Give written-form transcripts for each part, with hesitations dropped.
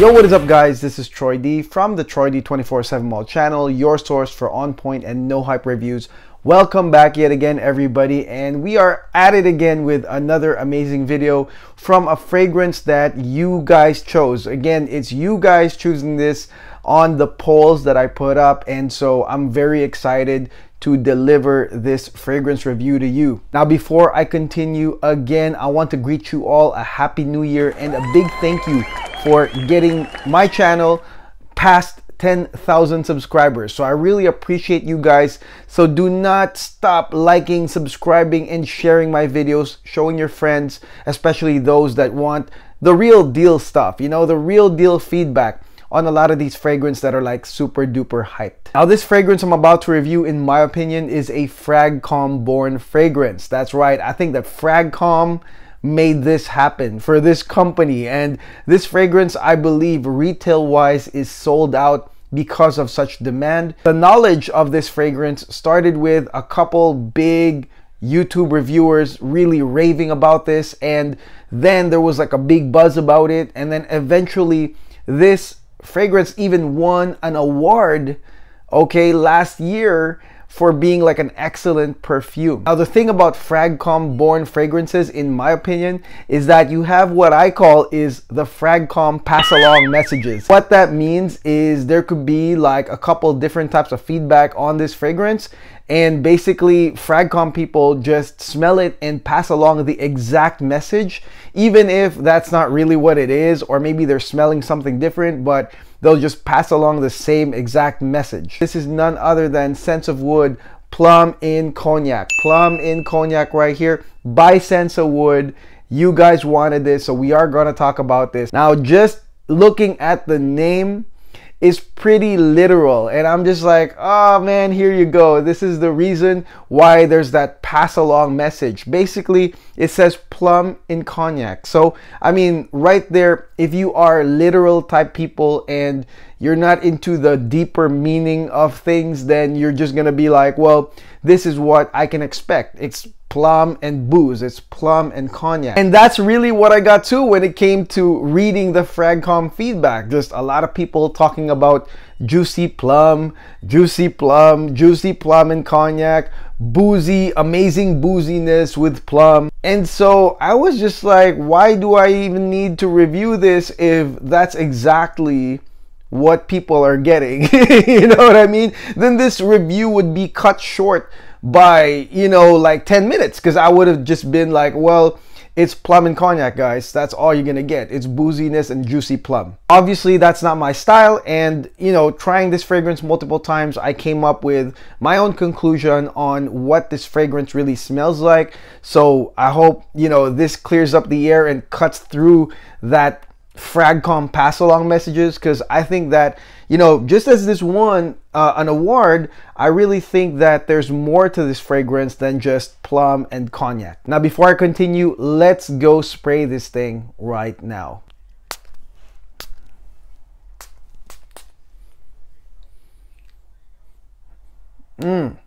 Yo, what is up guys? This is Troy D from the Troy D 24/7 Mall channel, your source for on point and no hype reviews. Welcome back yet again everybody, and we are at it again with another amazing video from a fragrance that you guys chose. Again, it's you guys choosing this on the polls that I put up, and so I'm very excited to deliver this fragrance review to you. Now, before I continue, again, I want to greet you all a happy new year and a big thank you for getting my channel past 10,000 subscribers. So I really appreciate you guys. So do not stop liking, subscribing, and sharing my videos, showing your friends, especially those that want the real deal stuff, you know, the real deal feedback on a lot of these fragrances that are like super duper hyped. Now, this fragrance I'm about to review, in my opinion, is a fragcomm born fragrance. That's right, I think that fragcomm made this happen for this company, and this fragrance, I believe, retail wise is sold out because of such demand. The knowledge of this fragrance started with a couple big YouTube reviewers really raving about this, and then there was like a big buzz about it, and then eventually this fragrance even won an award, okay, last year for being like an excellent perfume. Now, the thing about fragcomm born fragrances, in my opinion, is that you have what I call is the fragcomm pass along messages. What that means is there could be like a couple different types of feedback on this fragrance, and basically fragcomm people just smell it and pass along the exact message, even if that's not really what it is, or maybe they're smelling something different, but they'll just pass along the same exact message. This is none other than Scents of Wood Plum in Cognac. Plum in Cognac right here by Scents of Wood. You guys wanted this, so we are going to talk about this. Now, just looking at the name is pretty literal, and I'm just like, oh man, here you go. This is the reason why there's that pass along message. Basically, it says plum in cognac. So I mean, right there, if you are literal type people and you're not into the deeper meaning of things, then you're just gonna be like, well, this is what I can expect. It's plum and booze, it's plum and cognac. And that's really what I got to when it came to reading the fragcomm feedback. Just a lot of people talking about juicy plum, juicy plum, juicy plum and cognac, boozy, amazing booziness with plum. And so I was just like, why do I even need to review this if that's exactly what people are getting? You know what I mean? Then this review would be cut short by, you know, like 10 minutes, because I would have just been like, well, it's plum and cognac, guys. That's all you're gonna get. It's booziness and juicy plum. Obviously, that's not my style, and you know, trying this fragrance multiple times, I came up with my own conclusion on what this fragrance really smells like. So I hope, you know, this clears up the air and cuts through that fragcomm pass along messages, because I think that, you know, just as this won an award, I really think that there's more to this fragrance than just plum and cognac. Now, before I continue, let's go spray this thing right now.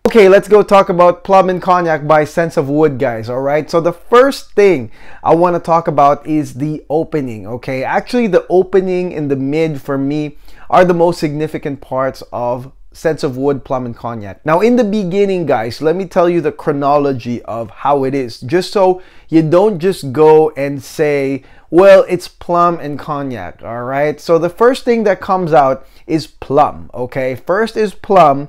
Okay, let's go talk about Plum and Cognac by Scents of Wood, guys. All right, so the first thing I want to talk about is the opening. Okay, actually the opening and the mid for me are the most significant parts of Scents of Wood, Plum and Cognac. Now, in the beginning, guys, let me tell you the chronology of how it is, just so you don't just go and say, well, it's plum and cognac. All right, so the first thing that comes out is plum. Okay, first is plum.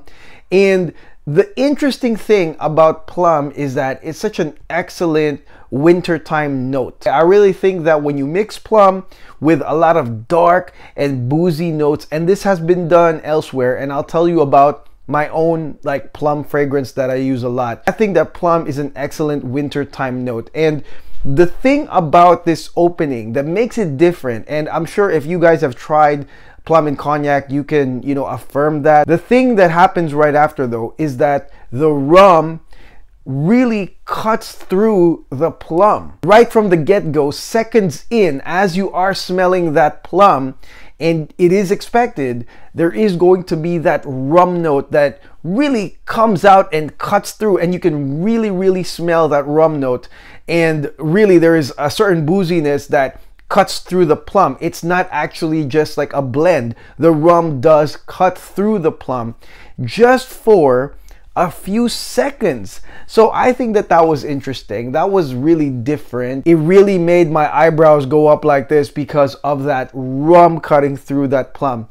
And the interesting thing about plum is that it's such an excellent wintertime note. I really think that when you mix plum with a lot of dark and boozy notes, and this has been done elsewhere, and I'll tell you about my own like plum fragrance that I use a lot. I think that plum is an excellent wintertime note. And the thing about this opening that makes it different, and I'm sure if you guys have tried plum and cognac, you can, you know, affirm that. The thing that happens right after, though, is that the rum really cuts through the plum right from the get-go, seconds in, as you are smelling that plum. And it is expected there is going to be that rum note that really comes out and cuts through, and you can really smell that rum note. And really there is a certain booziness that cuts through the plum. It's not actually just like a blend. The rum does cut through the plum just for a few seconds. So I think that that was interesting. That was really different. It really made my eyebrows go up like this because of that rum cutting through that plum.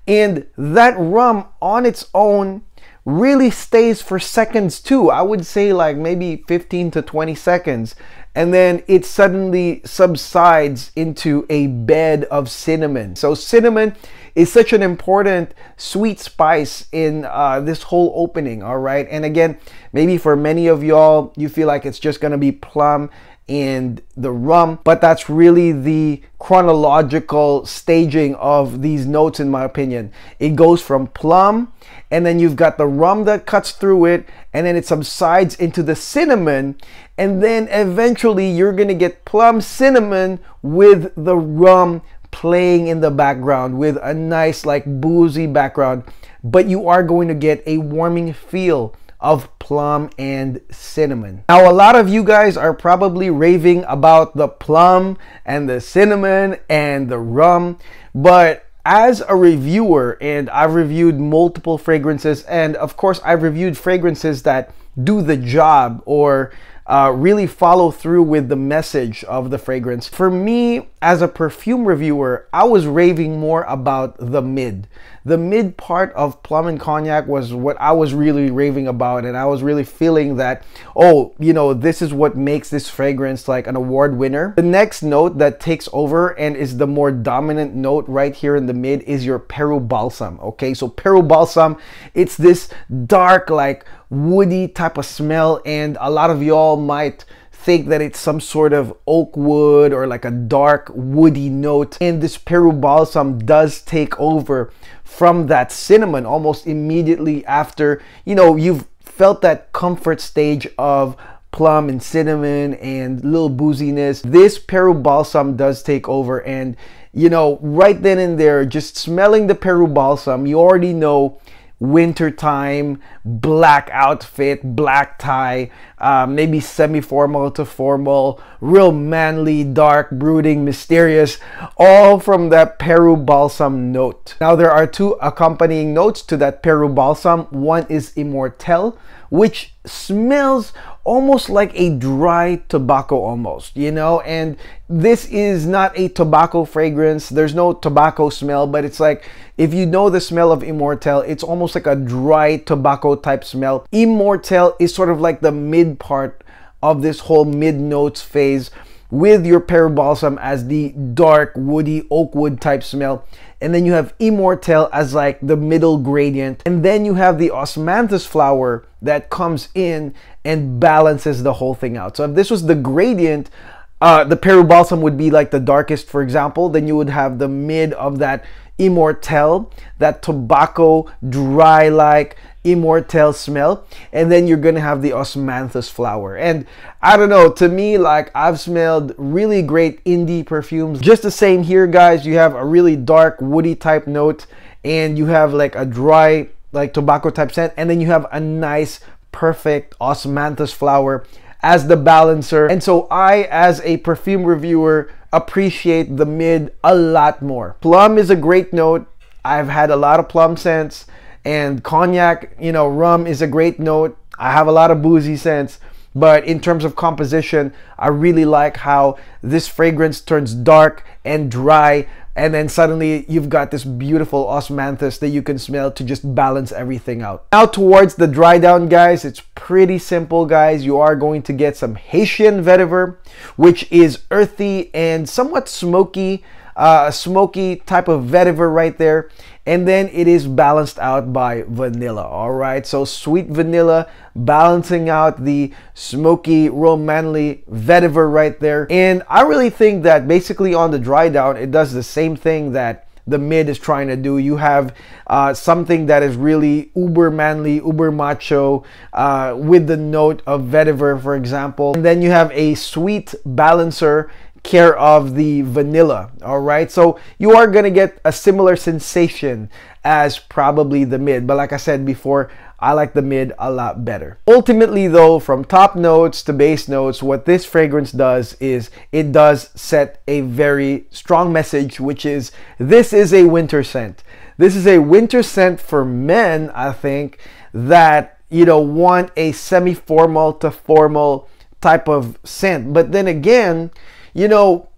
And that rum on its own really stays for seconds too. I would say like maybe 15 to 20 seconds. And then it suddenly subsides into a bed of cinnamon. So cinnamon is such an important sweet spice in this whole opening, all right? And again, maybe for many of y'all, you feel like it's just gonna be plum and the rum, but that's really the chronological staging of these notes, in my opinion. It goes from plum, and then you've got the rum that cuts through it, and then it subsides into the cinnamon, and then eventually you're gonna get plum cinnamon with the rum playing in the background with a nice like boozy background, but you are going to get a warming feel of plum and cinnamon. Now, a lot of you guys are probably raving about the plum and the cinnamon and the rum, but as a reviewer, and I've reviewed multiple fragrances, and of course I've reviewed fragrances that do the job or really follow through with the message of the fragrance. For me, as a perfume reviewer, I was raving more about the mid. The mid part of Plum and Cognac was what I was really raving about, and I was really feeling that, oh, you know, this is what makes this fragrance like an award winner. The next note that takes over and is the more dominant note right here in the mid is your Peru Balsam, okay? So Peru Balsam, it's this dark, like woody type of smell, and a lot of y'all might think that it's some sort of oak wood or like a dark woody note, and this Peru Balsam does take over from that cinnamon almost immediately after, you know, you've felt that comfort stage of plum and cinnamon and little booziness. This Peru Balsam does take over, and you know, right then and there, just smelling the Peru Balsam, you already know wintertime, black outfit, black tie, maybe semi-formal to formal, real manly, dark, brooding, mysterious, all from that Peru Balsam note. Now, there are two accompanying notes to that Peru Balsam. One is Immortelle, which smells almost like a dry tobacco almost, you know, and this is not a tobacco fragrance. There's no tobacco smell, but it's like, if you know the smell of Immortelle, it's almost like a dry tobacco type smell. Immortelle is sort of like the mid part of this whole mid notes phase, with your Peru Balsam as the dark woody oak wood type smell, and then you have Immortelle as like the middle gradient, and then you have the osmanthus flower that comes in and balances the whole thing out. So if this was the gradient, the Peru Balsam would be like the darkest, for example, then you would have the mid of that Immortelle, that tobacco dry like Immortelle smell, and then you're gonna have the osmanthus flower. And I don't know, to me, like, I've smelled really great indie perfumes. Just the same here, guys. You have a really dark woody type note, and you have like a dry like tobacco type scent, and then you have a nice perfect osmanthus flower as the balancer. And so I, as a perfume reviewer, appreciate the mid a lot more. Plum is a great note. I've had a lot of plum scents, and Cognac, you know, rum is a great note. I have a lot of boozy scents, but in terms of composition, I really like how this fragrance turns dark and dry, and then suddenly you've got this beautiful osmanthus that you can smell to just balance everything out. Now towards the dry down, guys, it's pretty simple, guys. You are going to get some Haitian vetiver, which is earthy and somewhat smoky, smoky type of vetiver right there. And then it is balanced out by vanilla, all right? So sweet vanilla balancing out the smoky, real manly vetiver right there. And I really think that basically on the dry down, it does the same thing that the mid is trying to do. You have something that is really uber manly, uber macho, with the note of vetiver, for example. And then you have a sweet balancer care of the vanilla, all right? So you are gonna get a similar sensation as probably the mid, but like I said before, I like the mid a lot better. Ultimately though, from top notes to base notes, what this fragrance does is it does set a very strong message, which is this is a winter scent. This is a winter scent for men, I think, that, you know, want a semi-formal to formal type of scent. But then again, you know,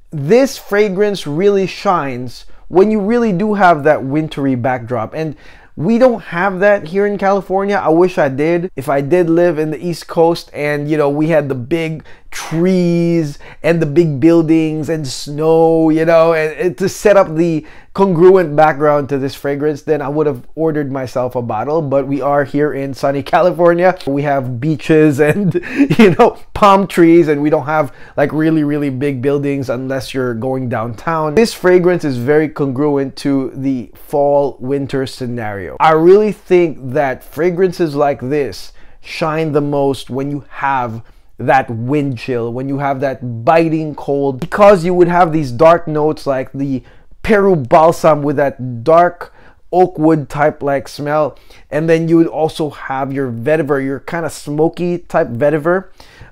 this fragrance really shines when you really do have that wintry backdrop. And we don't have that here in California. I wish I did. If I did live in the East Coast and, you know, we had the big trees and the big buildings and snow, you know, and to set up the congruent background to this fragrance, then I would have ordered myself a bottle. But we are here in sunny California. We have beaches and, you know, palm trees, and we don't have like really big buildings unless you're going downtown. This fragrance is very congruent to the fall winter scenario. I really think that fragrances like this shine the most when you have that wind chill, when you have that biting cold, because you would have these dark notes like the Peru balsam with that dark oak wood type like smell, and then you would also have your vetiver, your kind of smoky type vetiver,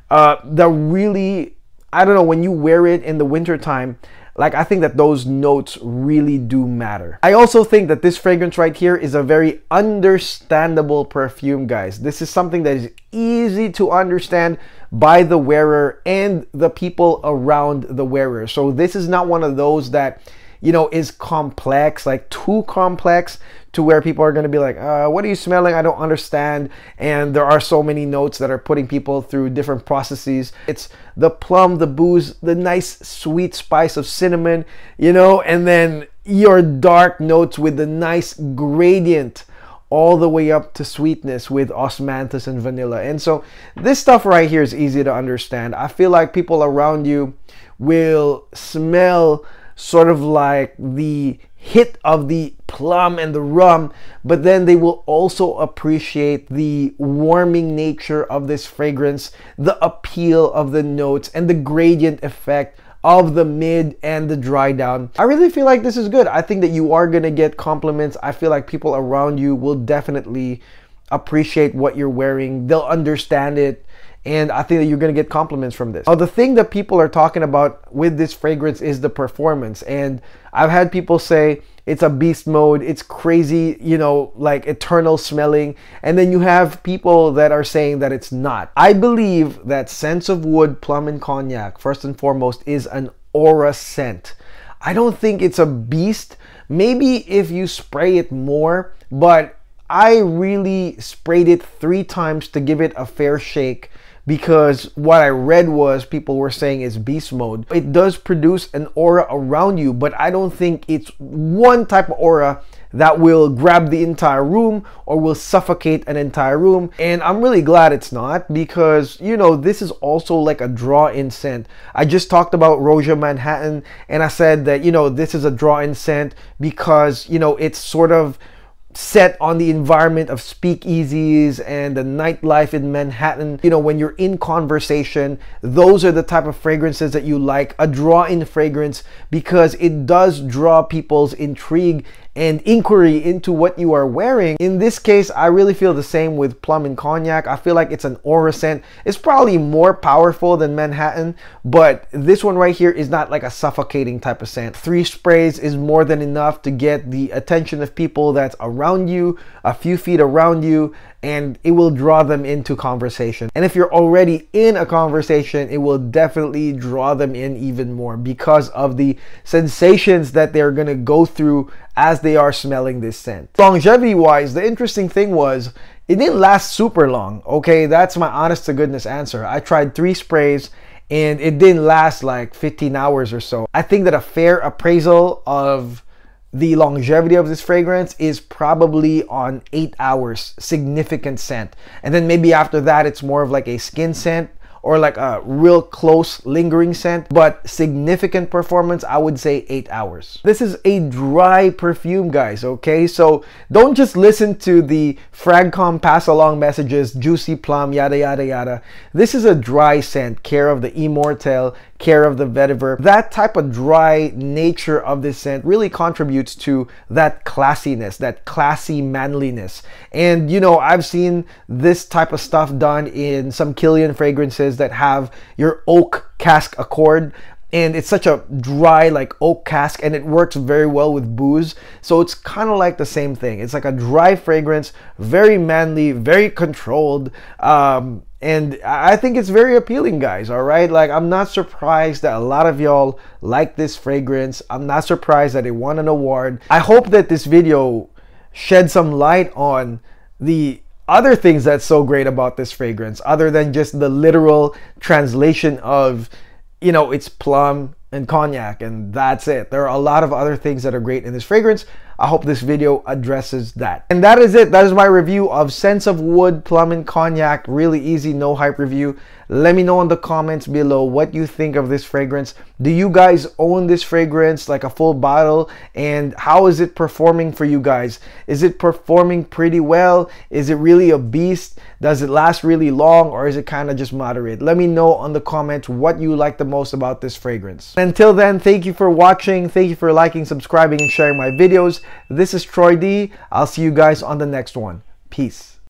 that really, I don't know, when you wear it in the winter time, like, I think that those notes really do matter. I also think that this fragrance right here is a very understandable perfume, guys. This is something that is easy to understand by the wearer and the people around the wearer. So this is not one of those that, you know, is complex, like too complex to where people are going to be like, what are you smelling? I don't understand. And there are so many notes that are putting people through different processes. It's the plum, the booze, the nice sweet spice of cinnamon, you know, and then your dark notes with the nice gradient all the way up to sweetness with osmanthus and vanilla. And so this stuff right here is easy to understand. I feel like people around you will smell sort of like the hit of the plum and the rum, but then they will also appreciate the warming nature of this fragrance, the appeal of the notes, and the gradient effect of the mid and the dry down. I really feel like this is good. I think that you are going to get compliments. I feel like people around you will definitely appreciate what you're wearing. They'll understand it. And I think that you're going to get compliments from this. Now, the thing that people are talking about with this fragrance is the performance. And I've had people say it's a beast mode, it's crazy, you know, like eternal smelling. And then you have people that are saying that it's not. I believe that scents of wood, plum, and cognac, first and foremost, is an aura scent. I don't think it's a beast. Maybe if you spray it more, but I really sprayed it 3 times to give it a fair shake, because what I read was people were saying it's beast mode. It does produce an aura around you, but I don't think it's one type of aura that will grab the entire room or will suffocate an entire room. And I'm really glad it's not, because, you know, this is also like a draw-in scent. I just talked about Roja Manhattan, and I said that, you know, this is a draw-in scent because, you know, it's sort of set on the environment of speakeasies and the nightlife in Manhattan. You know, when you're in conversation, those are the type of fragrances that you like, a draw-in fragrance, because it does draw people's intrigue and inquiry into what you are wearing. In this case, I really feel the same with plum and cognac. I feel like it's an aura scent. It's probably more powerful than Manhattan, but this one right here is not like a suffocating type of scent. 3 sprays is more than enough to get the attention of people that's around you, a few feet around you, and it will draw them into conversation. And if you're already in a conversation, it will definitely draw them in even more because of the sensations that they're gonna go through as they are smelling this scent. Longevity wise, the interesting thing was it didn't last super long. Okay, that's my honest to goodness answer. I tried 3 sprays and it didn't last like 15 hours or so. I think that a fair appraisal of the longevity of this fragrance is probably on 8 hours, significant scent. And then maybe after that, it's more of like a skin scent or like a real close lingering scent, but significant performance, I would say 8 hours. This is a dry perfume, guys, okay? So don't just listen to the fragcomm pass along messages, juicy plum, yada, yada, yada. This is a dry scent, care of the Immortelle, care of the vetiver. That type of dry nature of this scent really contributes to that classiness, that classy manliness. And you know, I've seen this type of stuff done in some Killian fragrances that have your oak cask accord, and it's such a dry like oak cask, and it works very well with booze. So it's kind of like the same thing. It's like a dry fragrance, very manly, very controlled, and I think it's very appealing, guys. All right, like I'm not surprised that a lot of y'all like this fragrance. I'm not surprised that it won an award. I hope that this video shed some light on the other things that's so great about this fragrance, other than just the literal translation of, you know, it's plum and cognac and that's it. There are a lot of other things that are great in this fragrance. I hope this video addresses that. And that is it. That is my review of Scents of Wood, Plum, and Cognac. Really easy, no hype review. Let me know in the comments below what you think of this fragrance. Do you guys own this fragrance, like a full bottle? And how is it performing for you guys? Is it performing pretty well? Is it really a beast? Does it last really long, or is it kind of just moderate? Let me know in the comments what you like the most about this fragrance. Until then, thank you for watching. Thank you for liking, subscribing, and sharing my videos. This is Troy D. I'll see you guys on the next one. Peace.